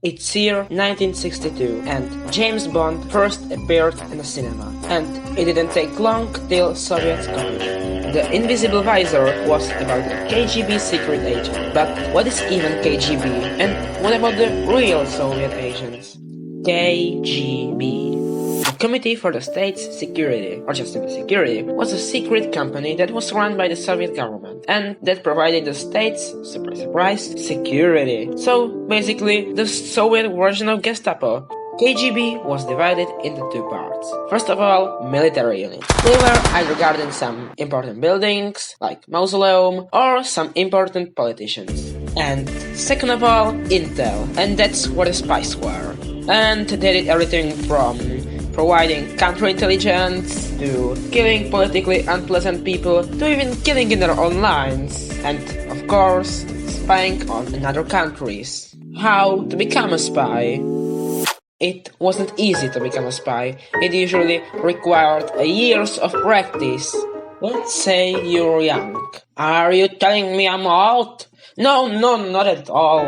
It's year 1962 and James Bond first appeared in the cinema. And it didn't take long till Soviets copied it. The Invisible Visor was about a KGB secret agent. But what is even KGB? And what about the real Soviet agents? KGB. The Committee for the State's Security, or just Security, was a secret company that was run by the Soviet government and that provided the state's, surprise surprise, security. So basically, the Soviet version of Gestapo. KGB was divided into two parts. First of all, military units. They were either guarding some important buildings, like Mausoleum, or some important politicians. And second of all, intel, and that's what the spies were. And they did everything from providing counterintelligence, to killing politically unpleasant people, to even killing in their own lines, and of course, spying on other countries. How to become a spy? It wasn't easy to become a spy. It usually required years of practice. Let's say you're young. Are you telling me I'm old? No, not at all.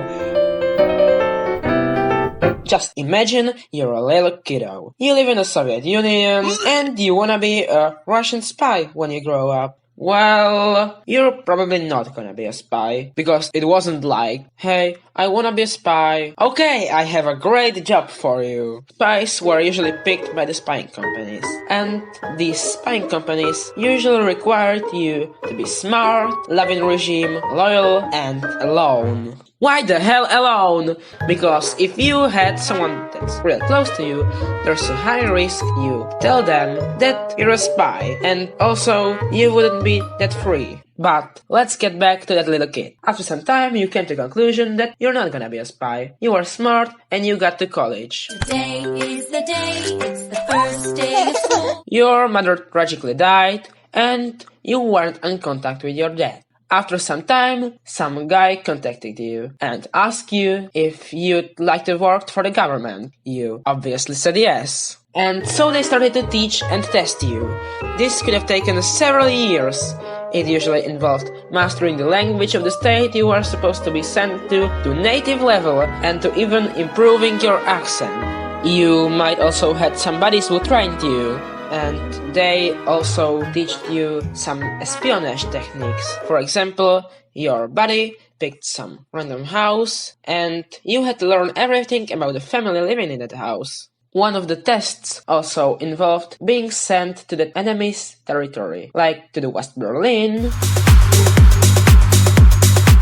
Just imagine you're a little kiddo. You live in the Soviet Union and you wanna be a Russian spy when you grow up. Well, you're probably not gonna be a spy, because it wasn't like, hey, I wanna be a spy. Okay, I have a great job for you. Spies were usually picked by the spying companies, and these spying companies usually required you to be smart, loving regime, loyal, and alone. Why the hell alone? Because if you had someone that's real close to you, there's a high risk you tell them that you're a spy, and also you wouldn't be that free. But let's get back to that little kid. After some time, you came to the conclusion that you're not gonna be a spy. You are smart and you got to college. Today is the day, it's the first day of school. Your mother tragically died and you weren't in contact with your dad. After some time, some guy contacted you and asked you if you'd like to work for the government. You obviously said yes. And so they started to teach and test you. This could have taken several years. It usually involved mastering the language of the state you were supposed to be sent to native level and to even improving your accent. You might also had some buddies who trained you, and they also teach you some espionage techniques. For example, your buddy picked some random house and you had to learn everything about the family living in that house. One of the tests also involved being sent to the enemy's territory, like to the West Berlin,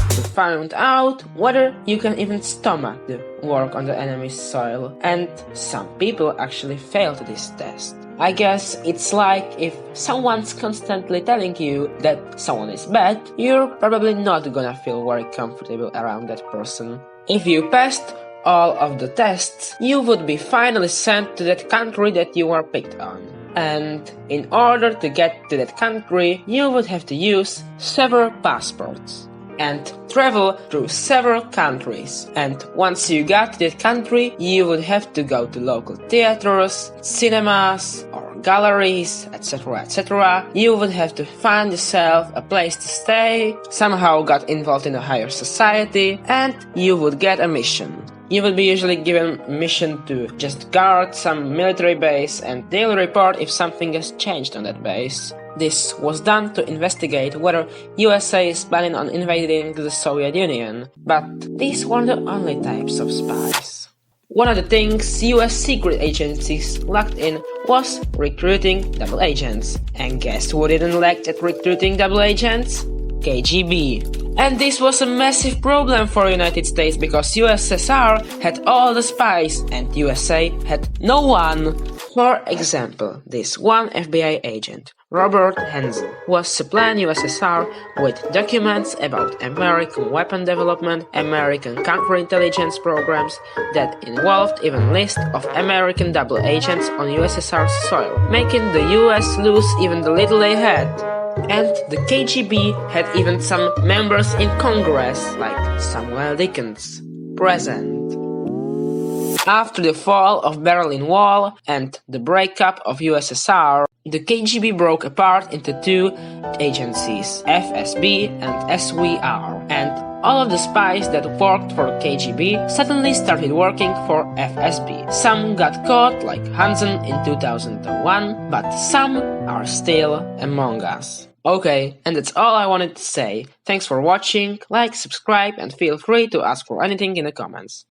to find out whether you can even stomach the work on the enemy's soil. And some people actually failed this test. I guess it's like if someone's constantly telling you that someone is bad, you're probably not gonna feel very comfortable around that person. If you passed all of the tests, you would be finally sent to that country that you were picked on. And in order to get to that country, you would have to use several passports and travel through several countries. And once you got to that country, you would have to go to local theaters, cinemas, or galleries, etc. You would have to find yourself a place to stay, somehow got involved in a higher society, and you would get a mission. You would be usually given a mission to just guard some military base, and they'll report if something has changed on that base. This was done to investigate whether USA is planning on invading the Soviet Union, but these weren't the only types of spies. One of the things US secret agencies lacked in was recruiting double agents. And guess who didn't lack at recruiting double agents? KGB. And this was a massive problem for United States because USSR had all the spies and USA had no one. For example, this one FBI agent, Robert Hansel, was supplying USSR with documents about American weapon development, American counterintelligence programs that involved even list of American double agents on USSR soil, making the US lose even the little they had. And the KGB had even some members in Congress, like Samuel Dickens, present. After the fall of Berlin Wall and the breakup of USSR, the KGB broke apart into two agencies, FSB and SVR, and all of the spies that worked for KGB suddenly started working for FSB. Some got caught, like Hansen in 2001, but some are still among us. Okay, and that's all I wanted to say. Thanks for watching, like, subscribe, and feel free to ask for anything in the comments.